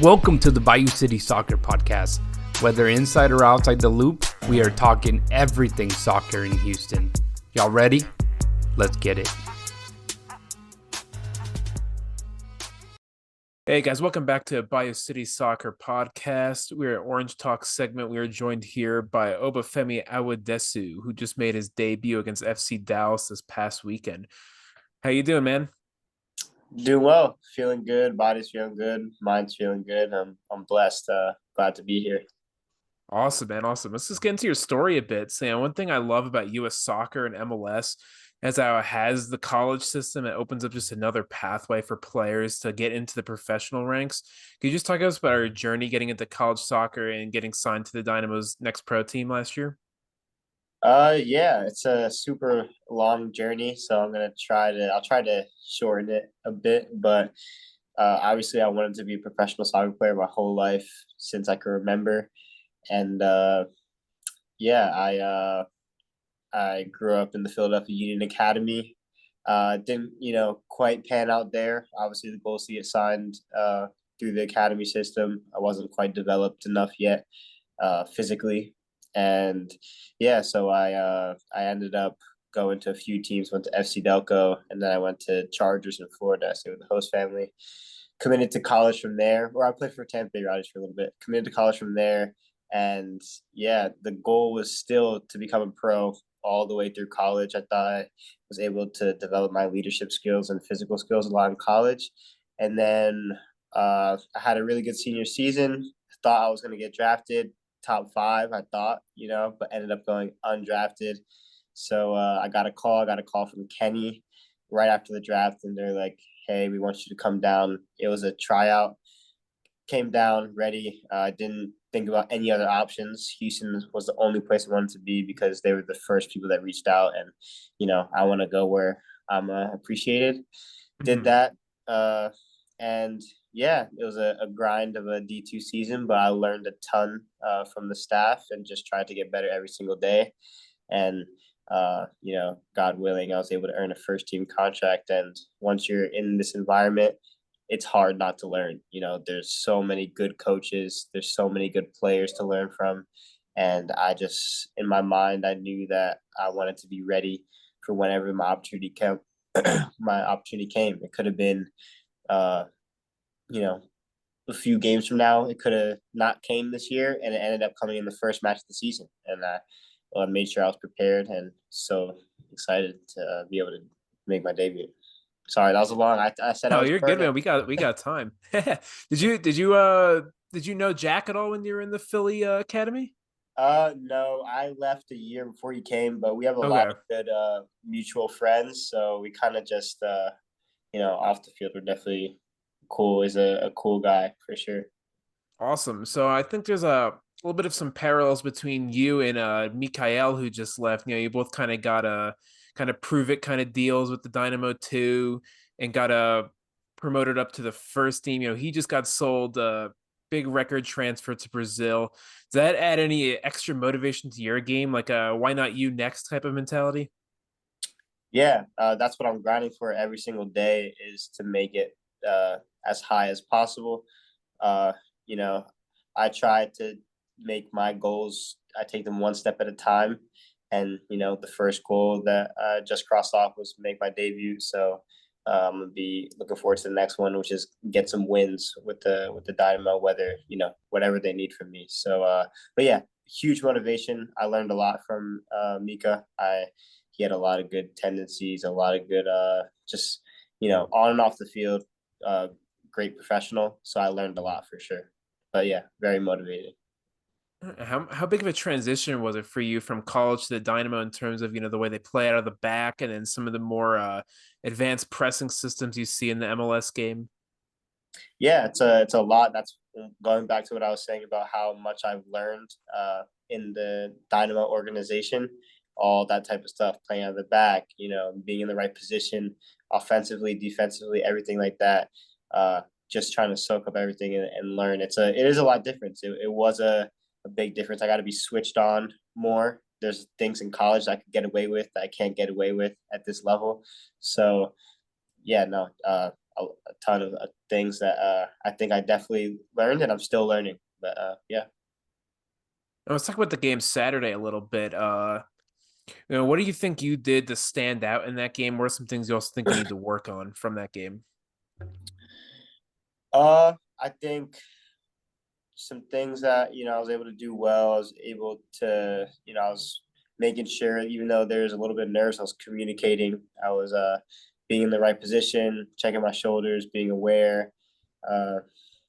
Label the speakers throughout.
Speaker 1: Welcome to the Bayou City Soccer Podcast. Whether inside or outside the loop, we are talking everything soccer in Houston. Y'all ready? Let's get it.
Speaker 2: Hey guys, welcome back to Bayou City Soccer Podcast. We're at Orange Talk segment. We are joined here by Obafemi Awodesu, who just made his debut against FC Dallas this past weekend. How you doing, man?
Speaker 3: Doing well, feeling good. Body's feeling good. Mind's feeling good. I'm blessed. Glad to be here.
Speaker 2: Awesome, man. Awesome. Let's just get into your story a bit. Sam, one thing I love about U.S. soccer and MLS is how it has the college system. It opens up just another pathway for players to get into the professional ranks. Can you just talk to us about our journey getting into college soccer and getting signed to the Dynamo's next pro team last year?
Speaker 3: Yeah, it's a super long journey, so I'll try to shorten it a bit, but obviously I wanted to be a professional soccer player my whole life since I can remember. And I grew up in the Philadelphia Union Academy. Didn't, quite pan out there. Obviously the goal is to get signed through the academy system. I wasn't quite developed enough yet physically. And so I ended up going to a few teams, went to FC Delco, and then I went to Chargers in Florida. I stayed with the host family. Committed to college from there, or I played for Tampa Bay Raiders for a little bit. Committed to college from there, and the goal was still to become a pro all the way through college. I thought I was able to develop my leadership skills and physical skills a lot in college, and then I had a really good senior season. Thought I was going to get drafted. Top 5, I thought, but ended up going undrafted. So I got a call from Kenny right after the draft, and they're like, hey, we want you to come down. It was a tryout. Came down ready. I didn't think about any other options. Houston was the only place I wanted to be because they were the first people that reached out, and, I want to go where I'm appreciated. Did that. It was a grind of a D2 season, but I learned a ton from the staff and just tried to get better every single day. And, God willing, I was able to earn a first team contract. And once you're in this environment, it's hard not to learn. There's so many good coaches. There's so many good players to learn from. And in my mind, I knew that I wanted to be ready for whenever my opportunity came. It could have been, a few games from now. It could have not came this year, and it ended up coming in the first match of the season. And I made sure I was prepared, and so excited to be able to make my debut. Sorry, that was a long. I said.
Speaker 2: Oh, you're good, man. We got time. Did you know Jack at all when you were in the Philly academy?
Speaker 3: No, I left a year before he came, but we have a lot of good mutual friends, so we kind of just off the field, we're definitely cool. Is a cool guy for sure.
Speaker 2: Awesome. So I think there's a little bit of some parallels between you and Mikael, who just left. You both kind of got a kind of prove it kind of deals with the Dynamo 2 and got promoted up to the first team. He just got sold a big record transfer to Brazil. Does that add any extra motivation to your game? Like why not you next type of mentality?
Speaker 3: Yeah, that's what I'm grinding for every single day, is to make it as high as possible. I try to make my goals, I take them one step at a time. And, the first goal that I just crossed off was make my debut. So I'm going to be looking forward to the next one, which is get some wins with the Dynamo, whatever they need from me. So, huge motivation. I learned a lot from Mika. He had a lot of good tendencies, a lot of good, on and off the field, great professional. So I learned a lot for sure. But very motivated.
Speaker 2: How big of a transition was it for you from college to the Dynamo in terms of, the way they play out of the back and then some of the more advanced pressing systems you see in the MLS game?
Speaker 3: Yeah, it's a lot. That's going back to what I was saying about how much I've learned in the Dynamo organization, all that type of stuff, playing out of the back, being in the right position, offensively, defensively, everything like that. Just trying to soak up everything and learn. It is a lot different. It was a big difference. I got to be switched on more. There's things in college I could get away with that I can't get away with at this level. So, a ton of things that I think I definitely learned, and I'm still learning. But yeah.
Speaker 2: Now, let's talk about the game Saturday a little bit. What do you think you did to stand out in that game? What are some things you also think you need to work on from that game?
Speaker 3: I think some things that I was able to do well. I was able to I was making sure, even though there's a little bit of nerves, I was communicating. I was being in the right position, checking my shoulders, being aware. Uh,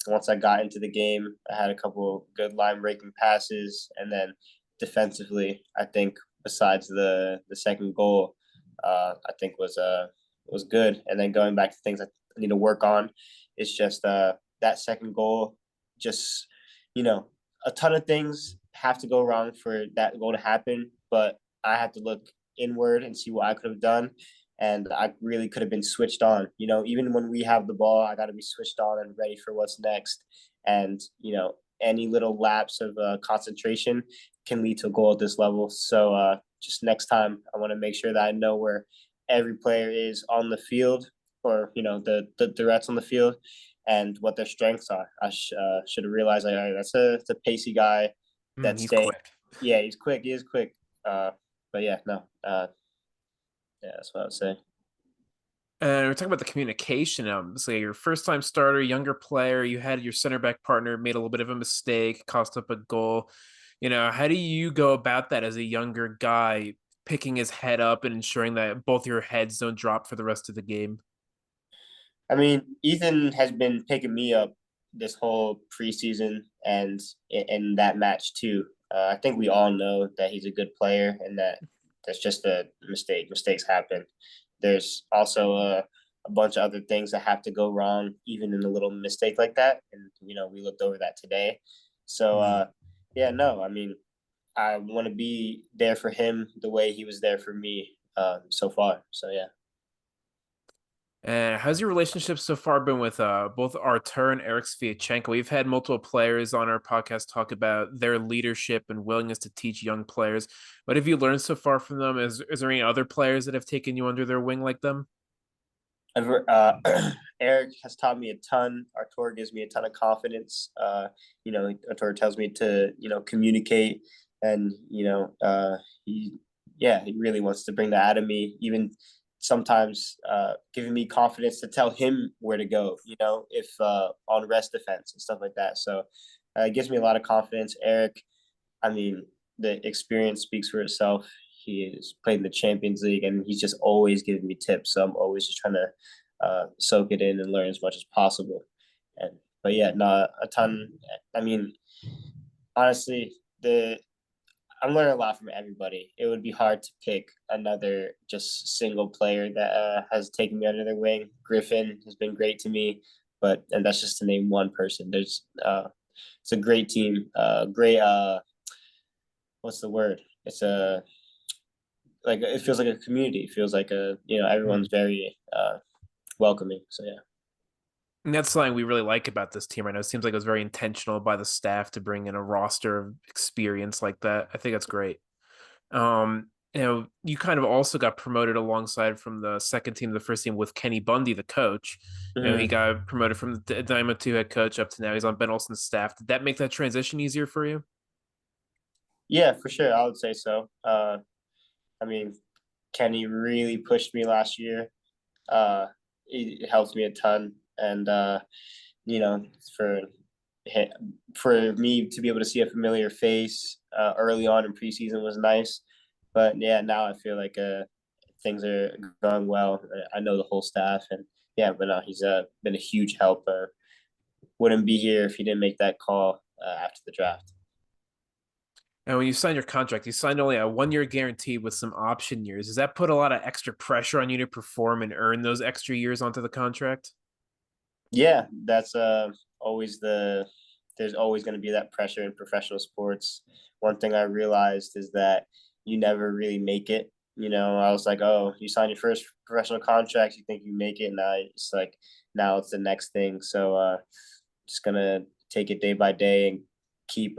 Speaker 3: Once I got into the game, I had a couple of good line breaking passes, and then defensively, I think besides the second goal, I think was good. And then going back to things I need to work on, it's just that second goal. Just a ton of things have to go wrong for that goal to happen, but I had to look inward and see what I could have done. And I really could have been switched on. Even when we have the ball, I got to be switched on and ready for what's next. And, any little lapse of concentration can lead to a goal at this level. So just next time, I want to make sure that I know where every player is on the field, or, the threats on the field, and what their strengths are. I should have realized, like, all right, that's a pacey guy.
Speaker 2: He's quick.
Speaker 3: Yeah, he's quick. He is quick. But yeah, no. Yeah, that's what I would say.
Speaker 2: And we're talking about the communication. So your first time starter, younger player, you had your center back partner made a little bit of a mistake, cost up a goal. How do you go about that as a younger guy, picking his head up and ensuring that both your heads don't drop for the rest of the game?
Speaker 3: I mean, Ethan has been picking me up this whole preseason and in that match too. I think we all know that he's a good player and that that's just a mistake. Mistakes happen. There's also a bunch of other things that have to go wrong, even in a little mistake like that. And we looked over that today. So yeah, no, I mean, I want to be there for him the way he was there for me so far. So yeah.
Speaker 2: And how's your relationship so far been with both Artur and Eric Sviatchenko? We've had multiple players on our podcast talk about their leadership and willingness to teach young players. What have you learned so far from them? Is there any other players that have taken you under their wing like them?
Speaker 3: Eric has taught me a ton. Artur gives me a ton of confidence. Artur tells me to communicate, and he really wants to bring that out of me. Even sometimes giving me confidence to tell him where to go, if on rest defense and stuff like that. So it gives me a lot of confidence. Eric, I mean, the experience speaks for itself. He has played in the Champions League, and he's just always giving me tips. So I'm always just trying to soak it in and learn as much as possible. But yeah, no, a ton. I mean, honestly, I'm learning a lot from everybody. It would be hard to pick another just single player that has taken me under their wing. Griffin has been great to me, and that's just to name one person. It's a great team. Great. What's the word? It's it feels like a community. It feels like everyone's very welcoming. So yeah.
Speaker 2: And that's something we really like about this team right now. It seems like it was very intentional by the staff to bring in a roster of experience like that. I think that's great. You kind of also got promoted alongside from the second team to the first team with Kenny Bundy, the coach.
Speaker 3: Mm-hmm.
Speaker 2: He got promoted from the Dynamo 2 head coach up to now he's on Ben Olsen's staff. Did that make that transition easier for you?
Speaker 3: Yeah, for sure. I would say so. I mean, Kenny really pushed me last year. It helped me a ton. And for me to be able to see a familiar face early on in preseason was nice. But yeah, now I feel like things are going well. I know the whole staff, and yeah, but no, he's been a huge help. Wouldn't be here if he didn't make that call after the draft.
Speaker 2: And when you signed your contract, you signed only a 1-year guarantee with some option years. Does that put a lot of extra pressure on you to perform and earn those extra years onto the contract?
Speaker 3: Yeah, that's always there's always going to be that pressure in professional sports. One thing I realized is that you never really make it. I was like, oh, you signed your first professional contract, you think you make it. Now it's the next thing. So just going to take it day by day and keep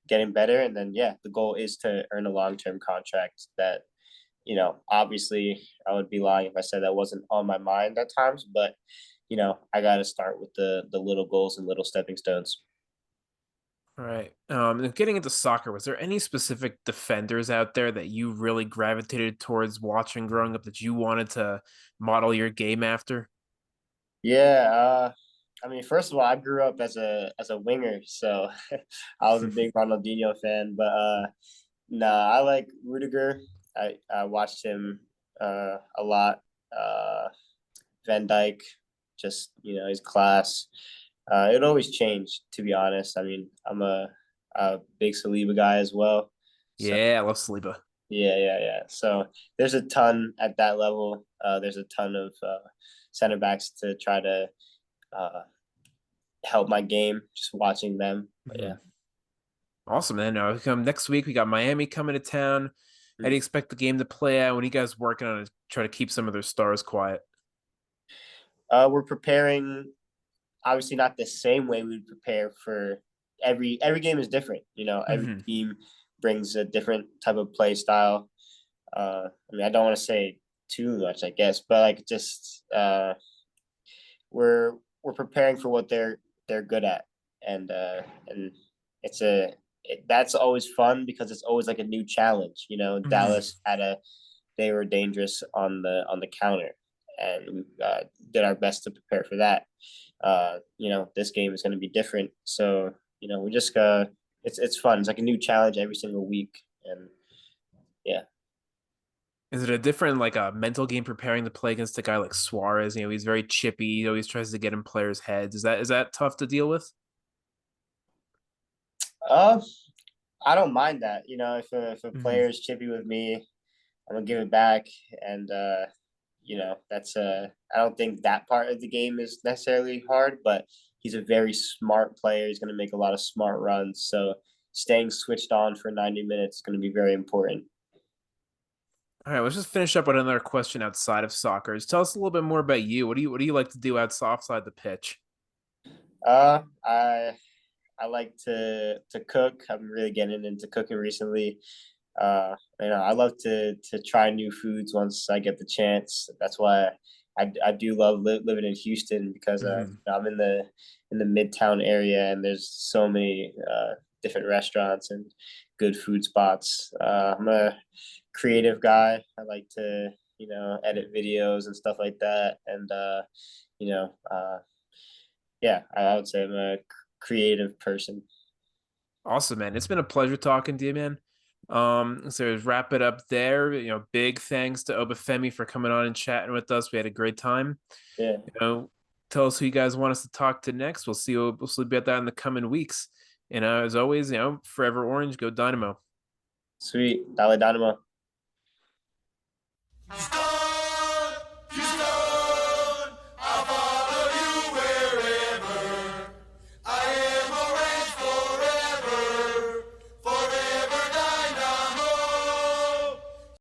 Speaker 3: getting better. And then, yeah, the goal is to earn a long-term contract that obviously I would be lying if I said that wasn't on my mind at times, but I got to start with the little goals and little stepping stones.
Speaker 2: All right. And getting into soccer, was there any specific defenders out there that you really gravitated towards watching growing up that you wanted to model your game after?
Speaker 3: Yeah, I mean, first of all, I grew up as a winger, so I was a big Ronaldinho fan. But nah, I like Rudiger. I watched him a lot. Van Dyke, just his class. It always changed, to be honest. I mean, I'm a big Saliba guy as well. So
Speaker 2: Yeah, I love Saliba.
Speaker 3: yeah. So there's a ton at that level. There's a ton of center backs to try to uh, help my game. Just watching them. But yeah.
Speaker 2: Awesome, man. Now, come next week, we got Miami coming to town. How do you expect the game to play out? What are you guys working on to try to keep some of their stars quiet?
Speaker 3: We're preparing. Obviously, not the same way we would prepare for every game is different. Every team brings a different type of play style. I mean, I don't want to say too much, I guess, but like just we're preparing for what they're good at, and it's that's always fun because it's always like a new challenge. Dallas they were dangerous on the counter, and we did our best to prepare for that. This game is going to be different, so we just it's fun. It's like a new challenge every single week, and yeah.
Speaker 2: Is it a different like a mental game preparing to play against a guy like Suarez? He's very chippy. He always tries to get in players' heads. Is that tough to deal with?
Speaker 3: Uh, I don't mind that. If a player is chippy with me, I'm gonna give it back, and that's I don't think that part of the game is necessarily hard, but he's a very smart player. He's gonna make a lot of smart runs, so staying switched on for 90 minutes is gonna be very important.
Speaker 2: All right, let's just finish up with another question outside of soccer. Just tell us a little bit more about you. What do you like to do outside the pitch?
Speaker 3: Uh, I I like to cook. I'm really getting into cooking recently. I love to try new foods once I get the chance. That's why I do love living in Houston because I'm in the Midtown area and there's so many different restaurants and good food spots. I'm a creative guy. I like to edit videos and stuff like that, and you know uh, yeah, I would say I'm a creative person.
Speaker 2: Awesome, man. It's been a pleasure talking to you, man. So wrap it up there. Big thanks to Obafemi for coming on and chatting with us. We had a great time.
Speaker 3: Yeah,
Speaker 2: Tell us who you guys want us to talk to next. We'll see about that in the coming weeks. And as always, forever orange, go Dynamo.
Speaker 3: sweet. Dale Dynamo.